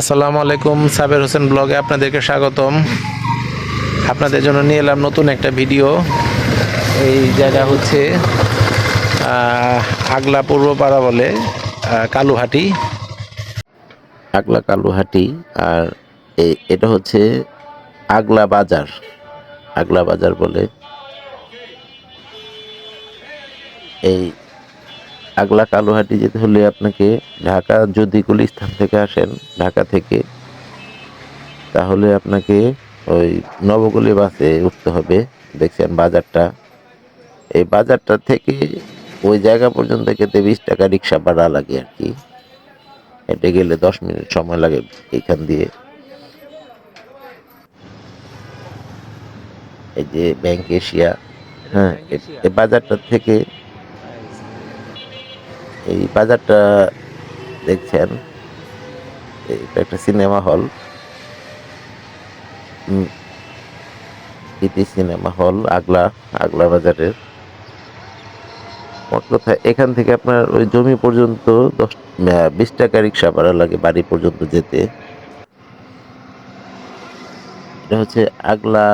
আসসালামু আলাইকুম, সাবের হোসেন ব্লগে আপনাদেরকে স্বাগতম। আপনাদের জন্য নিয়ে এলাম নতুন একটা ভিডিও। এই জায়গা হচ্ছে আগলা পূর্বপাড়া বলে, কালুহাটি। আগলা কালুহাটি। আর এটা হচ্ছে আগলা বাজার। আগলা বাজার বলে। এই আগলা কালুহাটি যেতে হলে আপনাকে ঢাকা, যদি গুলিস্তান থেকে আসেন, ঢাকা থেকে, তাহলে আপনাকে ওই নবগলি বাসে উঠতে হবে। দেখছেন বাজারটা, এই বাজারটা থেকে ওই জায়গা পর্যন্ত যেতে 20 টাকা রিক্সা ভাড়া লাগে আর কি। হেঁটে গেলে 10 মিনিট সময় লাগে এইখান দিয়ে। এই যে ব্যাংক এশিয়া, হ্যাঁ, এই বাজারটা থেকে, এই বাজারটা দেখছেন, এটা একটা সিনেমা হল, ইতি সিনেমা হল আগলা, আগলা বাজারের। মোট কথা এখান থেকে আপনার ওই জমি পর্যন্ত 20 টাকা রিক্সা ভাড়া লাগে বাড়ি পর্যন্ত যেতে। এটা হচ্ছে আগলা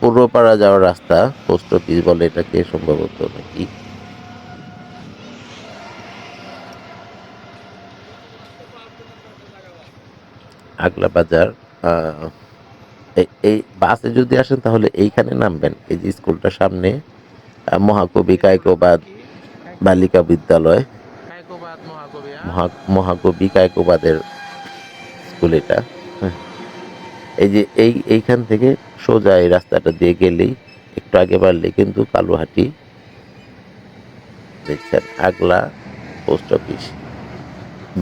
পূর্বপাড়া যাওয়ার রাস্তা, পোস্ট অফিস বলে এটাকে সম্ভবত নাকি। আগলা বাজার। আহ, এই বাসে যদি আসেন তাহলে এইখানে নামবেন। এই যে স্কুলটার সামনে মহাকবি কায়কোবাদ বালিকা বিদ্যালয়, মহাকবি কায়কোবাদের স্কুল এটা। হ্যাঁ, এই যে এইখান থেকে সোজা এই রাস্তাটা দিয়ে গেলেই, একটু আগে বাড়লেই কিন্তু কালুহাটি। দেখছেন আগলা পোস্ট অফিস।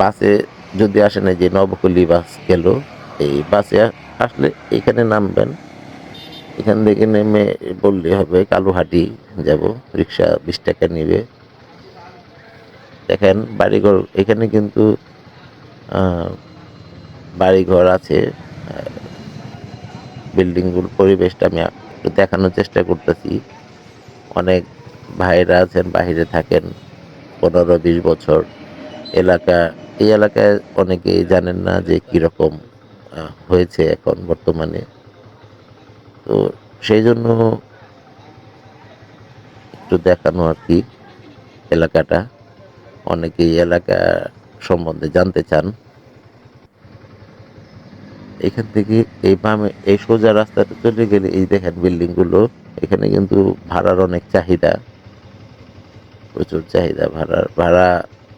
বাসে যদি আসেন, এই যে নবকলি বাস গেল, এই বাসে আসলে এইখানে নামবেন। এখান থেকে নেমে বললে হবে কালুহাটি যাব, রিক্সা 20 টাকা নিবে। দেখেন বাড়িঘর এখানে কিন্তু বাড়িঘর আছে। বিল্ডিংগুলোর পরিবেশটা আমি একটু দেখানোর চেষ্টা করতেছি। অনেক ভাইরা আছেন, বাহিরে থাকেন 15-20 বছর। এলাকা, এই এলাকায় অনেকেই জানেন না যে কিরকম হয়েছে এখন বর্তমানে। তো সেই জন্য একটু দেখানো আর কি এলাকাটা। অনেকেই এলাকা সম্বন্ধে জানতে চান। এখান থেকে এই বামে এই সোজা রাস্তাটা চলে গেলে এই দেখেন বিল্ডিং গুলো। এখানে কিন্তু ভাড়ার অনেক চাহিদা, প্রচুর চাহিদা ভাড়ার।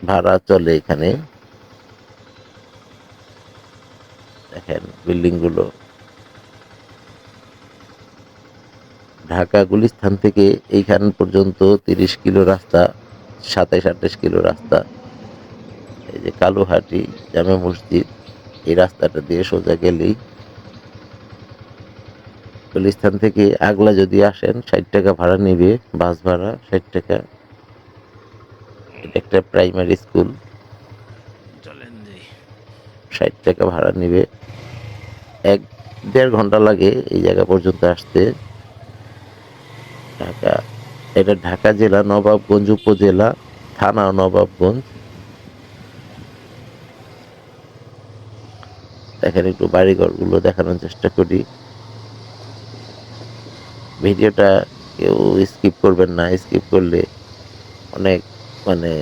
ভাড়া চলে এখানে। দেখেন বিল্ডিং গুলো। ঢাকা গুলিস্তান থেকে এইখান পর্যন্ত 30 কিলো রাস্তা, 27-28 কিলো রাস্তা। এই যে কালুহাটি জামে মসজিদ, এই রাস্তাটা দিয়ে সোজা গেলেই গুলিস্তান থেকে আগলা যদি আসেন 60 টাকা ভাড়া নেবে, বাস ভাড়া 60 টাকা। এটা একটা প্রাইমারি স্কুল, 60 টাকা ভাড়া নেবে। 1-1.5 ঘন্টা লাগে এই জায়গা পর্যন্ত আসতে। ঢাকা, এটা ঢাকা জেলা, নবাবগঞ্জ উপজেলা, থানা নবাবগঞ্জ। দেখেন একটু বাড়িঘর গুলো দেখানোর চেষ্টা করি। ভিডিওটা কেউ স্কিপ করবেন না, স্কিপ করলে অনেক মানে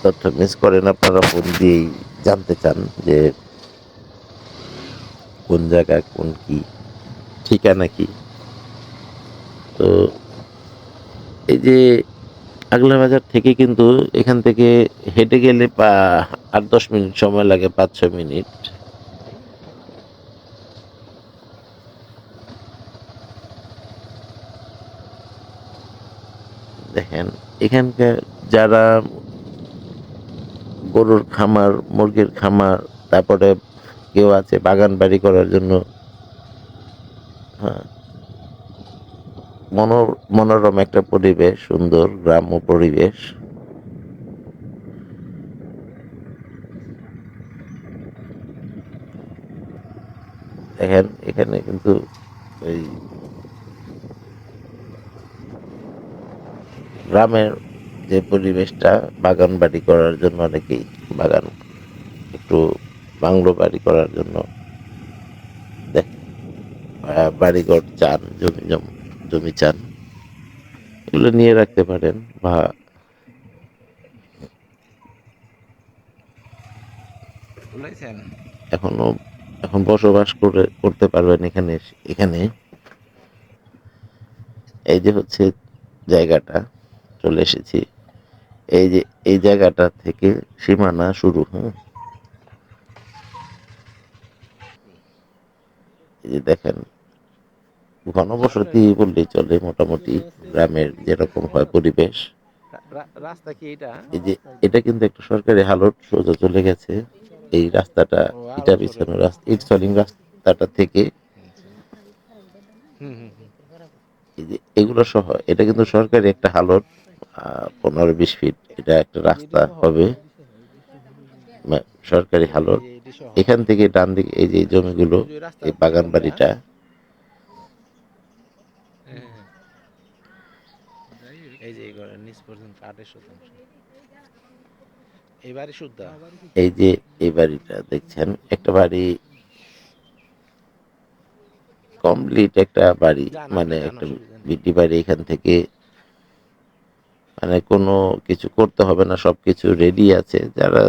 তথ্য মিস করেন। আপনারা ফোন দিয়েই জানতে চান যে কোন জায়গা, কোন কি ঠিকানা কি। তো এই যে আগলা বাজার থেকে কিন্তু এখান থেকে হেঁটে গেলে 8-10 মিনিট সময় লাগে, 5-6 মিনিট। দেখেন এখানকার যারা গরুর খামার, মুরগির খামার, তারপরে কেউ আছে বাগান বাড়ি করার জন্য। হ্যাঁ, মনোরম একটা পরিবেশ, সুন্দর গ্রাম্য পরিবেশ। দেখেন এখানে কিন্তু এই গ্রামের যে পরিবেশটা, বাগান বাড়ি করার জন্য অনেকেই বাগান একটু বাংলো বাড়ি করার জন্য বাড়িঘর চান, জমি চান, এগুলো নিয়ে রাখতে পারেন। বা এখনো এখন বসবাস করতে পারবেন এখানে। এখানে এই যে হচ্ছে জায়গাটা, চলে এসেছি। এই যে এই জায়গাটা থেকে সীমানা শুরু। হ্যাঁ, এই যে দেখেন, ঘনবসতি বললেই চলে, মোটামুটি গ্রামের যেরকম হয় পরিবেশ। রাস্তা কি এটা? এই যে এটা কিন্তু একটা সরকারি হালট, সোজা চলে গেছে এই রাস্তাটা, ও ইটা আরো সরে। বিছানো রাস্তা, ইট সলিং রাস্তাটা থেকে। হুম হুম হুম। এই যে এগুলো সহ এটা কিন্তু সরকারি একটা হালট, 15-20 ফিট এটা একটা এই যে এটি রাস্তা সহ হবে, সরকারি হালট। এই যে এটি সহ এখান থেকে ডান দিকে এই যে এই জমিগুলো, ওই যে এই রাস্তার বাগান পিছনটা। বাড়িটা, হ্যাঁ হ্যাঁ, এই যে এই ঘরের নিচ পর্যন্ত 28%। এই বাড়ি শুদ্ধা। এই যে এই বাড়িটা দেখছেন, একটা বাড়ি কমপ্লিট একটা বাড়ি, যান আপনি মানে যান, একটা অসুবিধা নেই। বিটি বাড়ি। এখান থেকে মানে কোনো কিছু করতে হবে না, সবকিছু রেডি আছে। যারা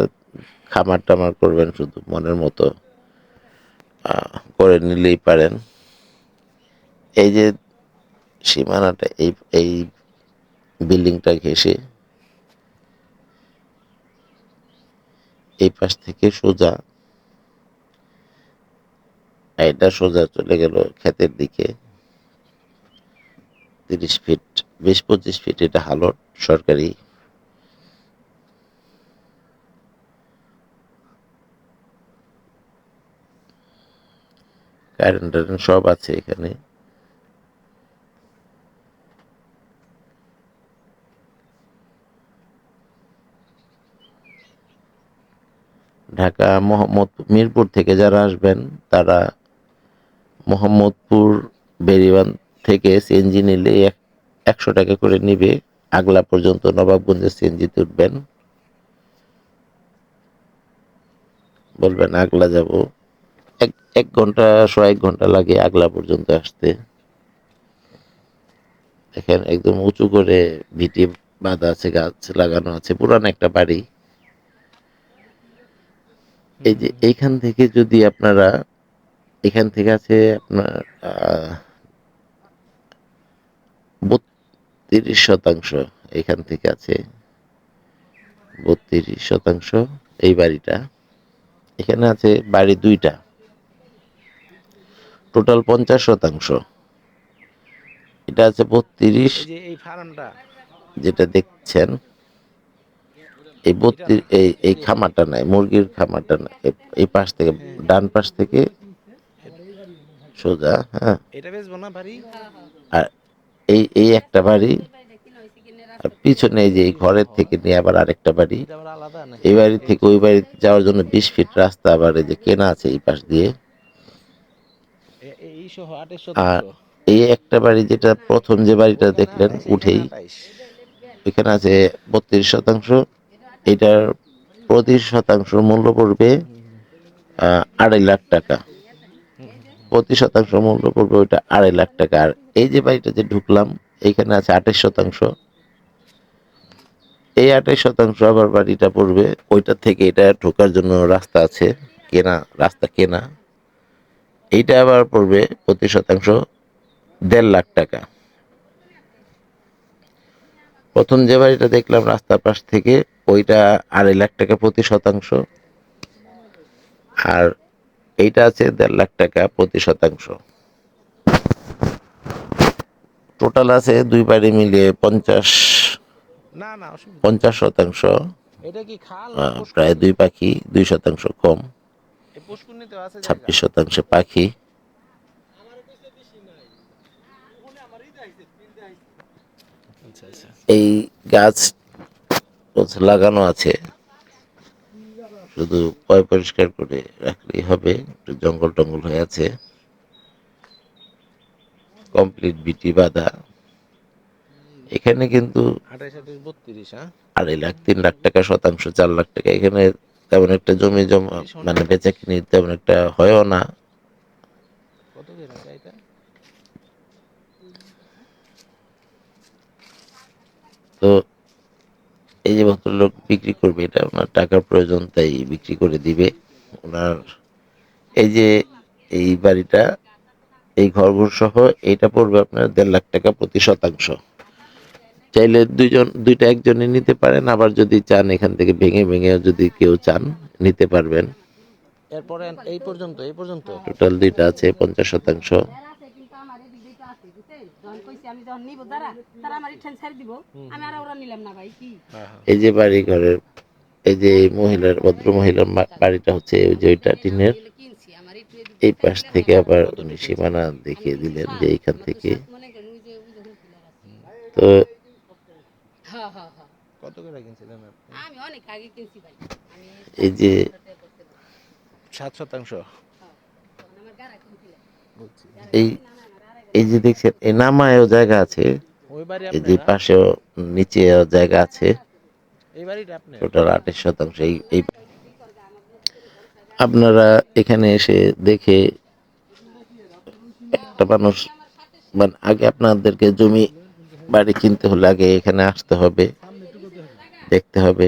খামার টামার করবেন শুধু মনের মতো করে নিলেই পারেন। এই যে সীমানাটা, এই এই বিল্ডিংটা ঘেঁষে এই পাশ থেকে সোজা, এটা সোজা চলে গেল ক্ষেতের দিকে। 30 ফিট, 20-25 ফিট এটা হালট সরকারি। কারেন্ট টারেন্ট সব আছে এখানে। ঢাকা মিরপুর থেকে যারা আসবেন, তারা মোহাম্মদপুর বেরিবান থেকে সিএনজি নিলে 100 টাকা করে নিবে। আগলা পর্যন্ত নবাবগঞ্জের সিএনজিতে উঠবেন, বলবেন আগলা যাব। এক 1 ঘন্টা, 1.5 ঘন্টা লাগে আগলা পর্যন্ত আসতে। দেখেন একদম উঁচু করে ভিটি বাঁধা আছে, গাছ লাগানো আছে, পুরান একটা বাড়ি। এই যে এইখান থেকে যদি আপনারা, এখান থেকে আছে আপনার 32% এখান থেকে আছে, 32% এই বাড়িটা। এখানে আছে বাড়ি দুইটা, টোটাল 50%। এটা আছে 32, এই যে এই ফার্মটা, যেটা দেখছেন। এই এটা 32, না, এই যে খামারটা নাই, মুরগির খামারটা নাই, এই পাশ থেকে, হ্যাঁ ডান পাশ থেকে সোজা। হ্যাঁ, এটা বেচবো না বাড়ি? আর এই এই একটা বাড়ি, আর পিছনে এই যে এই এটি সহ ঘরের থেকে নিয়ে আবার আরেকটা বাড়ি। এটা আবার আলাদা এই নাকি? বাড়ি এই থেকে ওই বাড়িতে যাওয়ার জন্য 20 ফিট রাস্তা আবার এই যে কেনা আছে এই পাশ দিয়ে। এই সহ 28 আর শতাংশ। এই একটা বাড়ি, যেটা প্রথম যে বাড়িটা ওখানে দেখলেন 28, এখানে উঠেই, 28। এখানে আছে 32%। এটার প্রতি শতাংশ মূল্য পড়বে 2.5 লাখ টাকা। প্রতি শতাংশ মূল্য পড়বে ওইটা 2.5 লাখ টাকা। আর এই যে বাড়িটা যে ঢুকলাম, এইখানে আছে 28%। এই 28% আবার বাড়িটা পড়বে ওইটা থেকে, এটা ঢোকার জন্য রাস্তা আছে, কেনা রাস্তা কেনা। এইটা আবার পড়বে প্রতি শতাংশ 1.5 লাখ টাকা। প্রথম যে বাড়িটা দেখলাম রাস্তার পাশ থেকে, ওইটা 2.5 লাখ টাকা প্রতি শতাংশ। আর এইটা আছে 1.5 লাখ টাকা প্রতি শতাংশ। টোটাল আছে দুই বাড়ি মিলিয়ে না না, অসুবিধা নেই। 50%। এটা কি খাল না প্রায় পুষ্কুনি? দুই পাখি, 2% কম, এই পুষ্কুনিতেও আছে জায়গা। 26% পাখি। আচ্ছা আচ্ছা। এই গাছ লাগানো আছে, শুধু পরিষ্কার করে রাখলেই হবে। একটু জঙ্গল টঙ্গল হয়ে আছে, কমপ্লিট বিটি বাঁধা। এখানে কিন্তু 28, 28, 32, হ্যাঁ? 2.5 লাখ, 3 লাখ টাকা শতাংশ, 4 লাখ টাকা। এখানে তেমন একটা জমি জমা এই শোনা মানে বেচা কিনি তেমন একটা হয়ও না। কত করে রাখা এটা? তো এই যে ভদ্রলোক বিক্রি করবে, এটা ওনার টাকার প্রয়োজন তাই বিক্রি করে দিবে। ওনার এই যে এই বাড়িটা, এই ঘরঘর সহ এইটা পড়বে আপনার 1.5 লাখ টাকা প্রতি শতাংশ। চাইলে দুইটা একজনে নিতে পারেন, আবার যদি চান এখান থেকে ভেঙে ভেঙে যদি কেউ চান নিতে পারবেন। এরপরে এই পর্যন্ত টোটাল দুইটা আছে 50%। হ্যাঁ হ্যাঁ এই যে বাড়ি ঘরের এই যে এই মহিলার ভদ্র মহিলার বাড়িটা হচ্ছে ওই যে ওইটা টিনের। এই পাশ থেকে আবার উনি কতটুকু? সীমানা দেখিয়ে দিলেন যে এইখান থেকে। তো কত করে কিনছিলেন আপনি? এই যে 7 শতাংশ। বুঝছি। এই এই যে দেখছেন এই নামায়ও জায়গা আছে, ওই বাড়ি এই আপনি যে না? পাশেও নিচেও জায়গা আছে। এই বাড়িটা আপনার? টোটাল 28%। এই আপনারা এখানে এসে দেখে একটা মানুষ মানে আগে আপনাদেরকে জমি বাড়ি কিনতে হলে আগে এখানে আসতে হবে, দেখতে হবে।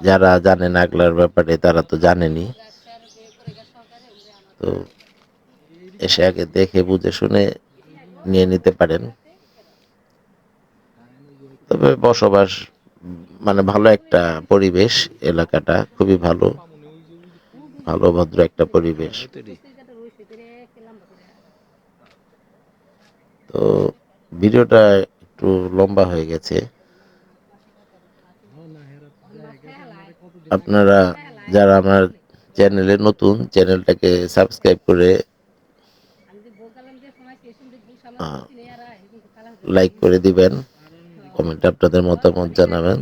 যারা জানেন আগলার ব্যাপারে তারা তো জানেনই। তো এসে আগে দেখে বুঝে শুনে নিয়ে নিতে পারেন। তবে বসবাস মানে ভালো একটা পরিবেশ, এলাকাটা খুবই ভালো, ভালো ভদ্র একটা পরিবেশ। ভিতরে তো ভিডিওটা একটু লম্বা হয়ে গেছে। আপনারা যারা আমার চ্যানেলে নতুন, চ্যানেলটাকে সাবস্ক্রাইব করে লাইক করে দিবেন, কমেন্টে আপনাদের মতামত জানাবেন।